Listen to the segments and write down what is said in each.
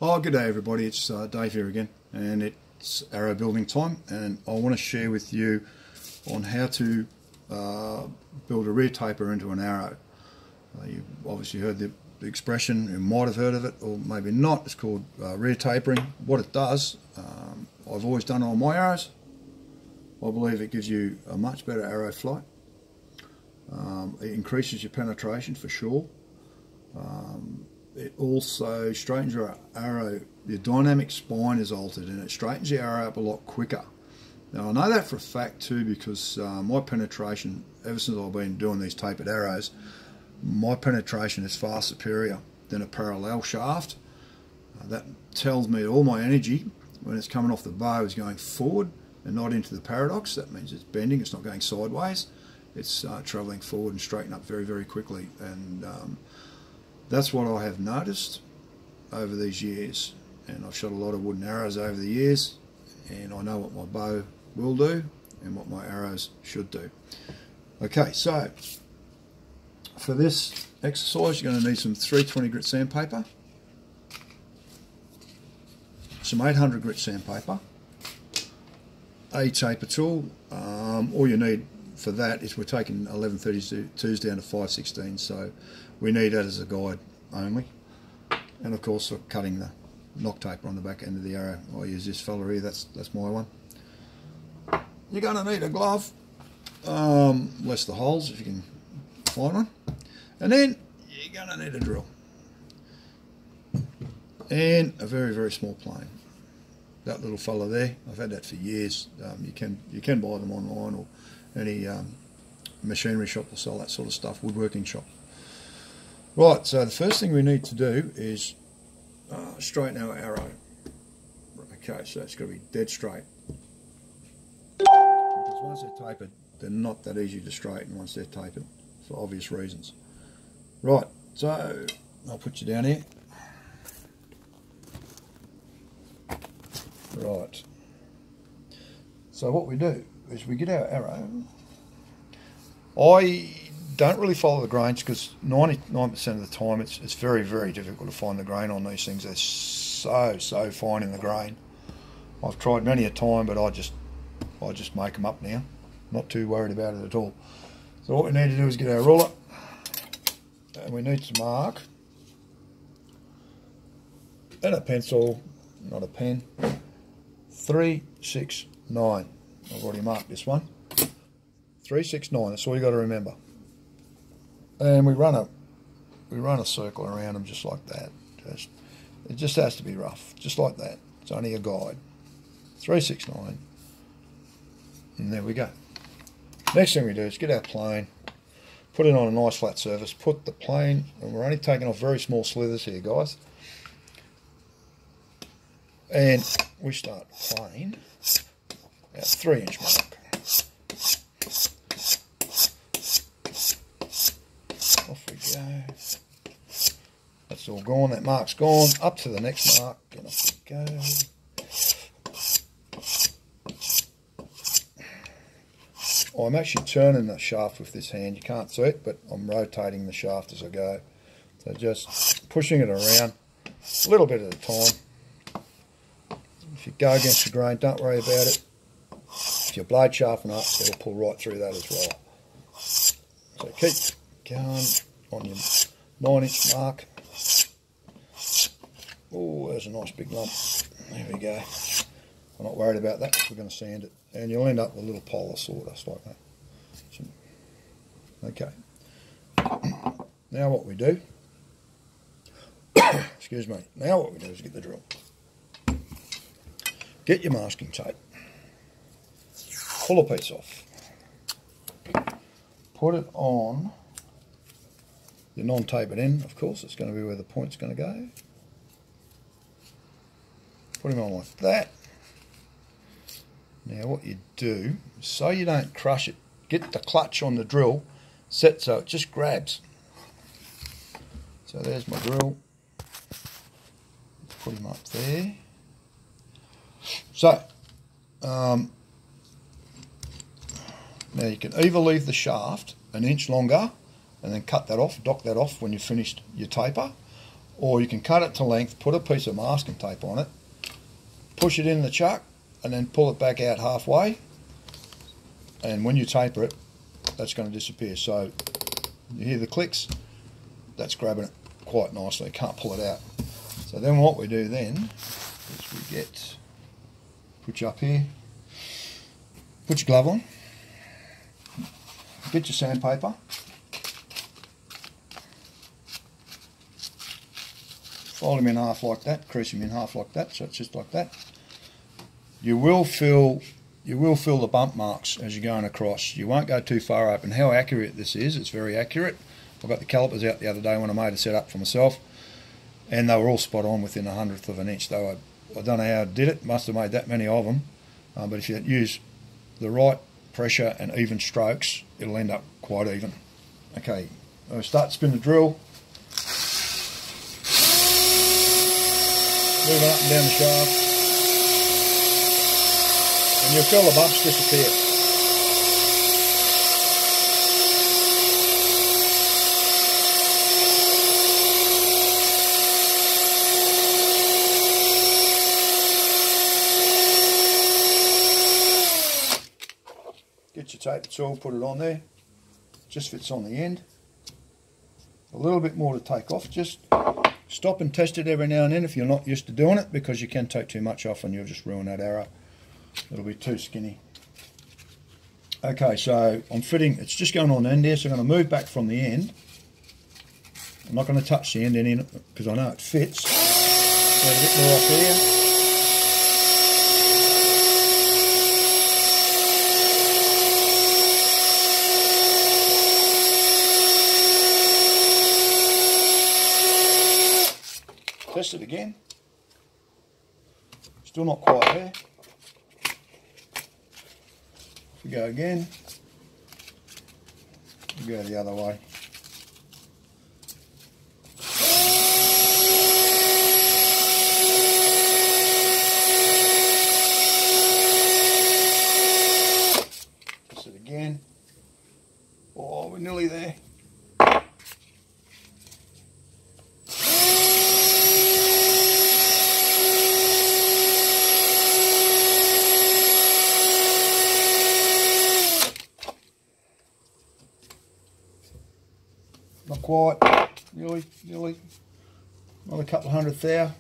Oh, good day everybody, it's Dave here again, and it's arrow building time, and I want to share with you on how to build a rear taper into an arrow. You've obviously heard the expression, you might have heard of it, or maybe not. It's called rear tapering. What it does, I've always done it on my arrows. I believe it gives you a much better arrow flight. It increases your penetration for sure. It also straightens your arrow. Your dynamic spine is altered and it straightens your arrow up a lot quicker. Now I know that for a fact too, because my penetration, ever since I've been doing these tapered arrows, my penetration is far superior than a parallel shaft. That tells me all my energy when it's coming off the bow is going forward and not into the paradox. That means it's bending, it's not going sideways. It's travelling forward and straightening up very, very quickly. And that's what I have noticed over these years, and I've shot a lot of wooden arrows over the years, and I know what my bow will do and what my arrows should do. Okay, so for this exercise you're going to need some 320 grit sandpaper, some 800 grit sandpaper, a taper tool. All you need for that is we're taking 1132s down to 516, so we need that as a guide only. And of course for cutting the knock taper on the back end of the arrow, I use this fella here, that's my one. You're going to need a glove, less the holes if you can find one, and then you're going to need a drill and a very, very small plane. That little fella there, I've had that for years. You can buy them online, or any machinery shop will sell that sort of stuff, woodworking shop. Right, so the first thing we need to do is straighten our arrow. Okay, so it's got to be dead straight, because once they're tapered, they're not that easy to straighten once they're tapered, for obvious reasons. Right, so I'll put you down here. Right, so what we do is we get our arrow. I don't really follow the grains because 99% of the time it's very, very difficult to find the grain on these things. They're so fine in the grain. I've tried many a time, but I just make them up now. Not too worried about it at all. So what we need to do is get our ruler, and we need to mark, and a pencil, not a pen, 369. I've already marked this one. 369, that's all you got to remember. And we run a circle around them just like that. It just has to be rough, just like that. It's only a guide. 369. And there we go. Next thing we do is get our plane, put it on a nice flat surface, put the plane, and we're only taking off very small slithers here, guys. And we start plane at 3-inch mark. Off we go. That's all gone, that mark's gone. Up to the next mark, and off we go. I'm actually turning the shaft with this hand. You can't see it, but I'm rotating the shaft as I go. So just pushing it around a little bit at a time. If you go against the grain, don't worry about it. If your blade sharpen up, it'll pull right through that as well. So keep going on your 9-inch mark. Oh, there's a nice big lump. There we go. I'm not worried about that. We're going to sand it, and you'll end up with a little pile of sawdust like that. Okay. Now what we do, excuse me. Now what we do is get the drill. Get your masking tape. Pull a piece off. Put it on your non-tapered end, of course. It's going to be where the point's going to go. Put him on like that. Now what you do, so you don't crush it, get the clutch on the drill set so it just grabs. So there's my drill. Put him up there. So, now you can either leave the shaft an inch longer and then cut that off, dock that off when you've finished your taper, or you can cut it to length, put a piece of masking tape on it, push it in the chuck, and then pull it back out halfway, and when you taper it, that's going to disappear. So you hear the clicks, that's grabbing it quite nicely, can't pull it out. So then what we do then is we get, put you up here, put your glove on, get your sandpaper, fold him in half like that, crease him in half like that, so it's just like that. You will feel the bump marks as you're going across. You won't go too far open. How accurate this is, it's very accurate. I got the calipers out the other day when I made a setup for myself, and they were all spot on within 1/100th of an inch. Though I don't know how I did it, must have made that many of them, but if you use the right pressure and even strokes, it'll end up quite even. Okay, I'll start to spin the drill, moving up and down the shaft, and you'll feel the bumps disappear. Get your tape tool, put it on there, just fits on the end. A little bit more to take off, just stop and test it every now and then if you're not used to doing it, because you can take too much off and you'll just ruin that arrow. It'll be too skinny. Okay, so I'm fitting, it's just going on the end there, so I'm going to move back from the end. I'm not going to touch the end any because I know it fits. Get a bit more off here. Test it again. Still not quite there. If we go again, we go the other way. Test it again. Oh, we're nearly there. Not quite, nearly, another couple of hundredth there.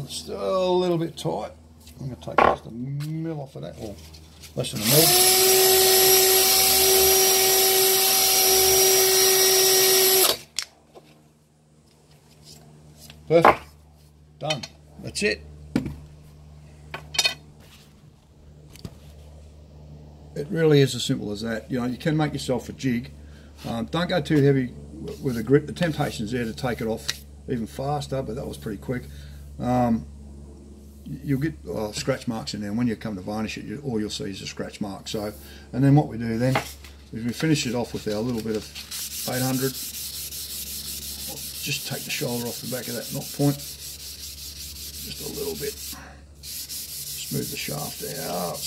It's still a little bit tight. I'm going to take just a mil off of that, or less than a mil. Perfect. Done. That's it. It really is as simple as that. You know, you can make yourself a jig. Don't go too heavy with a grip. The temptation is there to take it off even faster, but that was pretty quick. You'll get scratch marks in there, and when you come to varnish it, all you'll see is a scratch mark. So, and then what we do then is we finish it off with our little bit of 800. Just take the shoulder off the back of that knot point, just a little bit, smooth the shaft out,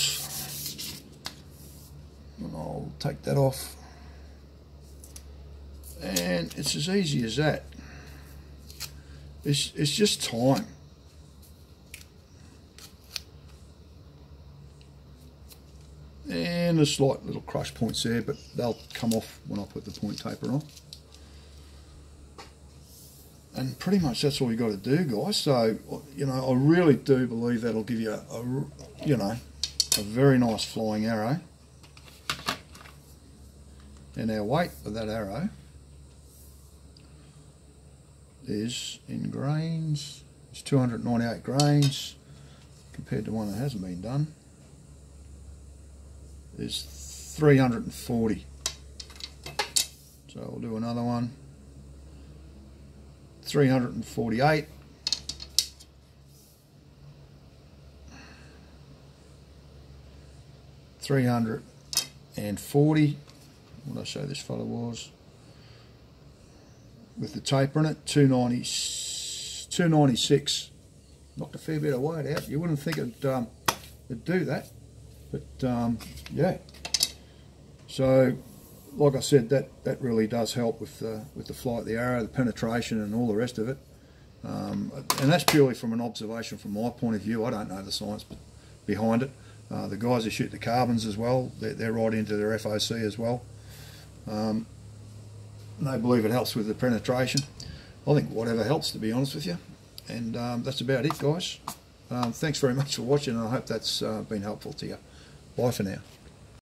and I'll take that off, and it's as easy as that. It's just time. And a slight little crush points there, but they'll come off when I put the point taper on. And pretty much that's all you got to do, guys. So, you know, I really do believe that'll give you a very nice flying arrow. And our weight of that arrow is in grains. It's 298 grains compared to one that hasn't been done. Is 340. So I'll do another one. 348, 340. What did I say this fellow was? with the taper in it, 296. Knocked a fair bit of weight out. You wouldn't think it'd do that, but yeah. So, like I said, that really does help with the flight of the arrow, the penetration, and all the rest of it. And that's purely from an observation from my point of view. I don't know the science behind it. The guys who shoot the carbons as well, they're right into their FOC as well. They believe it helps with the penetration. I think whatever helps, to be honest with you. And that's about it, guys. Thanks very much for watching, and I hope that's been helpful to you. Bye for now.